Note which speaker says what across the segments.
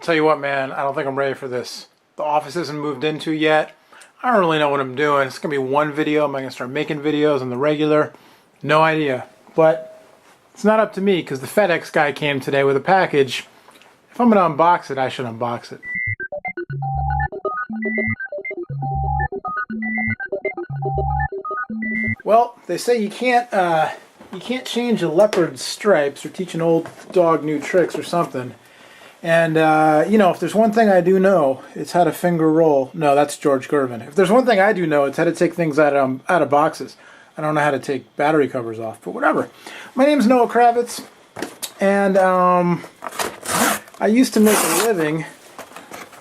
Speaker 1: Tell you what, man, I don't think I'm ready for this. The office isn't moved into yet. I don't really know what I'm doing. It's gonna be one video. Am I gonna start making videos on the regular? No idea. But it's not up to me because the FedEx guy came today with a package. If I'm gonna unbox it, I should unbox it. Well, they say you can't change a leopard's stripes or teach an old dog new tricks or something. And, you know, if there's one thing I do know, it's how to finger roll. No, that's George Gervin. If there's one thing I do know, it's how to take things out of boxes. I don't know how to take battery covers off, but whatever. My name's Noah Kravitz, and I used to make a living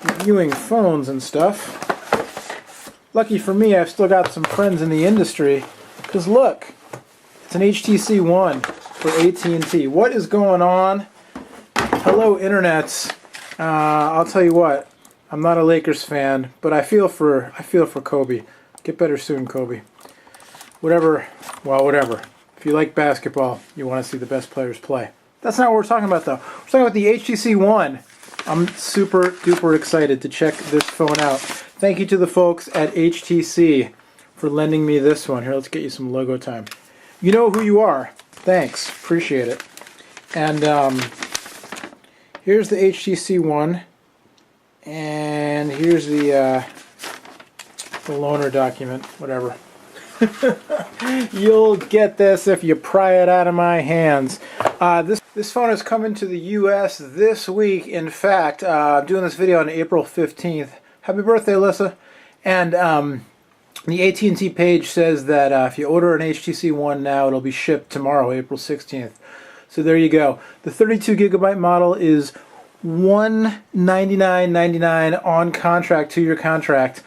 Speaker 1: reviewing phones and stuff. Lucky for me, I've still got some friends in the industry, because look, it's an HTC One for AT&T. What is going on? Hello, internets. I'll tell you what. I'm not a Lakers fan, but I feel for Kobe. Get better soon, Kobe. Whatever. Well, whatever. If you like basketball, you want to see the best players play. That's not what we're talking about, though. We're talking about the HTC One. I'm super duper excited to check this phone out. Thank you to the folks at HTC for lending me this one. Here, let's get you some logo time. You know who you are. Thanks. Appreciate it. And here's the HTC One, and here's the loaner document, whatever. You'll get this if you pry it out of my hands. This phone is coming to the U.S. this week. In fact, I'm doing this video on April 15th. Happy birthday, Alyssa. And the AT&T page says that if you order an HTC One now, it'll be shipped tomorrow, April 16th. So there you go. The 32GB model is $199.99 on contract, 2-year contract.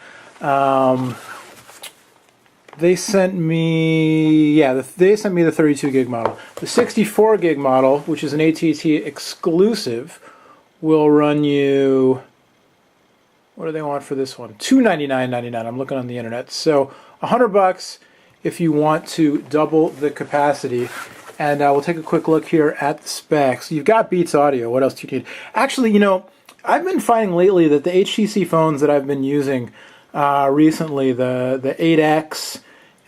Speaker 1: They sent me, they sent me the 32GB model. The 64GB model, which is an AT&T exclusive, will run you, what do they want for this one? $299.99. I'm looking on the internet. So $100 if you want to double the capacity. And we'll take a quick look here at the specs. You've got Beats Audio. What else do you need? Actually, you know, I've been finding lately that the HTC phones that I've been using recently, the 8X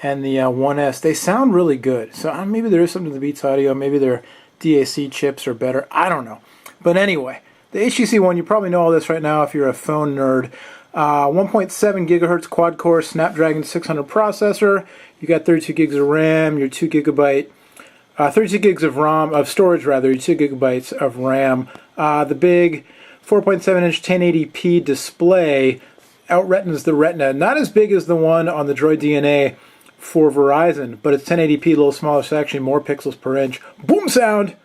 Speaker 1: and the 1S, they sound really good. So maybe there is something to the Beats Audio. Maybe their DAC chips are better. I don't know. But anyway, the HTC One, you probably know all this right now if you're a phone nerd. 1.7 gigahertz quad-core Snapdragon 600 processor. You got 32 gigs of RAM, your 2GB 32 gigs of ROM, of storage rather, 2 gigabytes of RAM. The big 4.7-inch 1080p display out-retinas the Retina. Not as big as the one on the Droid DNA for Verizon, but it's 1080p, a little smaller, so actually more pixels per inch. Boom sound!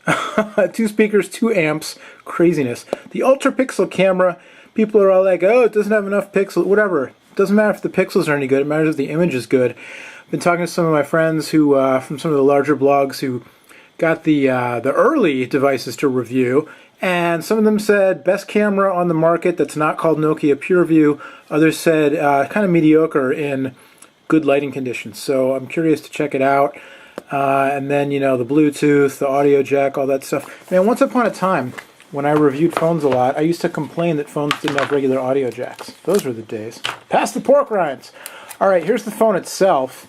Speaker 1: 2 speakers, 2 amps, craziness. The ultra-pixel camera, people are all like, oh, it doesn't have enough pixels, whatever. It doesn't matter if the pixels are any good, it matters if the image is good. Been talking to some of my friends who, from some of the larger blogs who got the early devices to review, and some of them said best camera on the market that's not called Nokia PureView. Others said kind of mediocre in good lighting conditions. So I'm curious to check it out. And then, you know, the Bluetooth, the audio jack, all that stuff. Man, once upon a time, when I reviewed phones a lot, I used to complain that phones didn't have regular audio jacks. Those were the days. Pass the pork rinds. All right, here's the phone itself.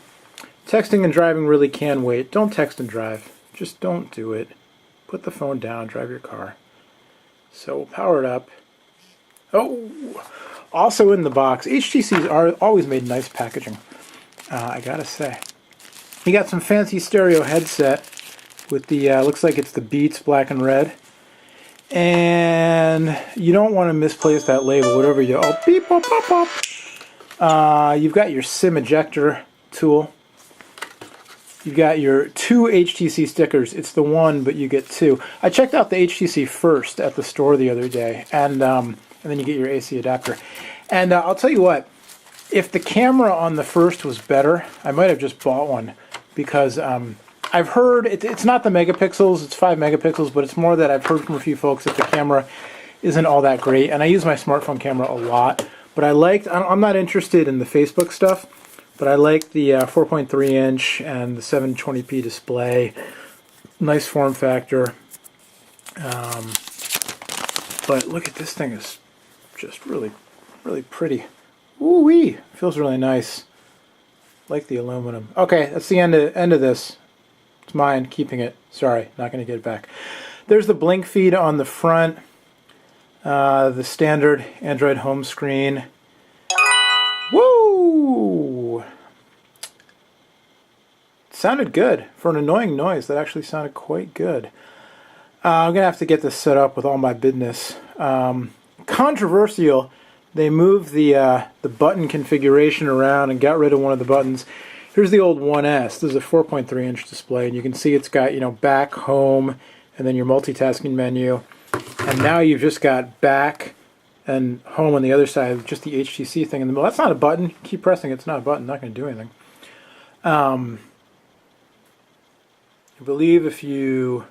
Speaker 1: Texting and driving really can wait. Don't text and drive. Just don't do it. Put the phone down, drive your car. So we'll power it up. Oh, also in the box, HTC's are always made nice packaging, I gotta say. You got some fancy stereo headset with the, looks like it's the Beats black and red. And you don't want to misplace that label, whatever you, oh, beep, pop, pop, pop. You've got your SIM ejector tool. You've got your 2 HTC stickers. It's the one, but you get 2. I checked out the HTC First at the store the other day, and then you get your AC adapter. And I'll tell you what, if the camera on the First was better, I might have just bought one, because I've heard, it's not the megapixels, it's 5 megapixels, but it's more that I've heard from a few folks that the camera isn't all that great, and I use my smartphone camera a lot, but I'm not interested in the Facebook stuff, but I like the 4.3 inch and the 720p display. Nice form factor. But look at this thing, is just really, really pretty. Ooh-wee, feels really nice. Like the aluminum. Okay, that's the end of this. It's mine, keeping it. Sorry, not going to get it back. There's the blink feed on the front. The standard Android home screen. Woo! Sounded good. For an annoying noise, that actually sounded quite good. I'm going to have to get this set up with all my business. Controversial. They moved the button configuration around and got rid of one of the buttons. Here's the old 1S. This is a 4.3 inch display, and you can see it's got, you know, back, home, and then your multitasking menu. And now you've just got back and home on the other side, just the HTC thing in the middle. That's not a button. Keep pressing it. It's not a button. Not going to do anything. I believe if you...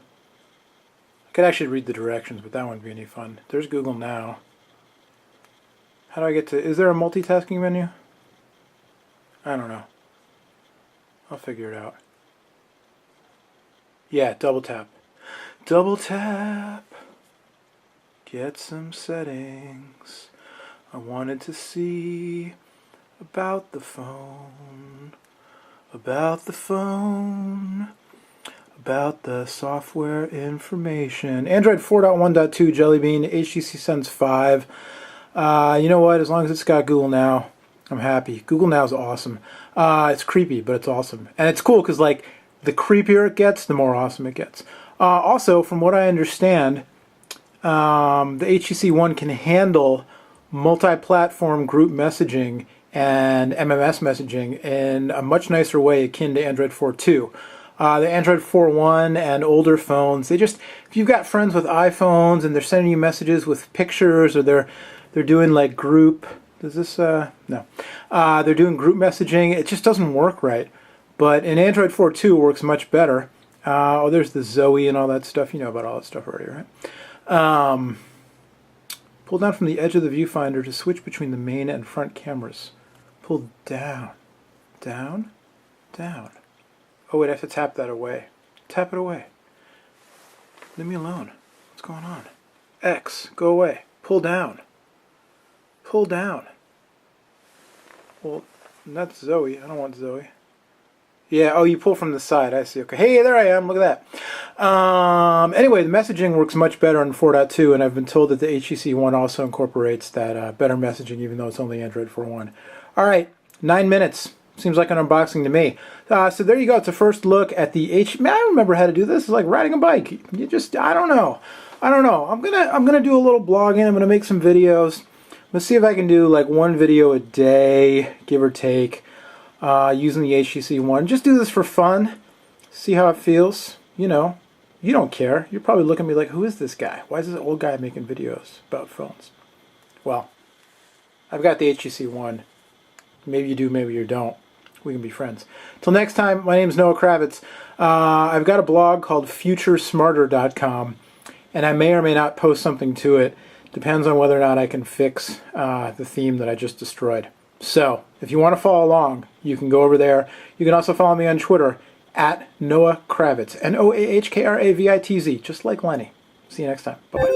Speaker 1: I could actually read the directions, but that wouldn't be any fun. There's Google Now. How do I get to... Is there a multitasking menu? I don't know. I'll figure it out. Yeah, double tap. Double tap. Get some settings. I wanted to see about the phone. About the phone. About the software information. Android 4.1.2 Jelly Bean, HTC Sense 5. You know what? As long as it's got Google Now, I'm happy. Google Now is awesome. It's creepy, but it's awesome. And it's cool because, like, the creepier it gets, the more awesome it gets. Also, from what I understand, the HTC One can handle multi-platform group messaging and MMS messaging in a much nicer way akin to Android 4.2. The Android 4.1 and older phones, if you've got friends with iPhones and they're sending you messages with pictures, or they're doing like group, does this, no. They're doing group messaging, it just doesn't work right. But in Android 4.2 it works much better. Oh, there's the Zoe and all that stuff. You know about all that stuff already, right? Pull down from the edge of the viewfinder to switch between the main and front cameras. Pull down, down, down. Oh wait, I have to tap that away. Tap it away. Leave me alone. What's going on? X, go away. Pull down. Pull down. Well, that's Zoe. I don't want Zoe. Yeah, oh, you pull from the side. I see. Okay. Hey, there I am. Look at that. Anyway, the messaging works much better on 4.2, and I've been told that the HTC One also incorporates that better messaging, even though it's only Android 4.1. All right, 9 minutes. Seems like an unboxing to me. So there you go. It's a first look at the Man, I remember how to do this. It's like riding a bike. You just, I don't know. I'm gonna do a little blogging. I'm gonna make some videos. Let's see if I can do like one video a day, give or take, using the HTC One. Just do this for fun. See how it feels. You know, you don't care. You're probably looking at me like, who is this guy? Why is this old guy making videos about phones? Well, I've got the HTC One. Maybe you do, maybe you don't. We can be friends. Till next time, my name is Noah Kravitz. I've got a blog called futuresmarter.com, and I may or may not post something to it. Depends on whether or not I can fix the theme that I just destroyed. So, if you want to follow along, you can go over there. You can also follow me on Twitter, at Noah Kravitz. Noahkravitz, just like Lenny. See you next time. Bye-bye.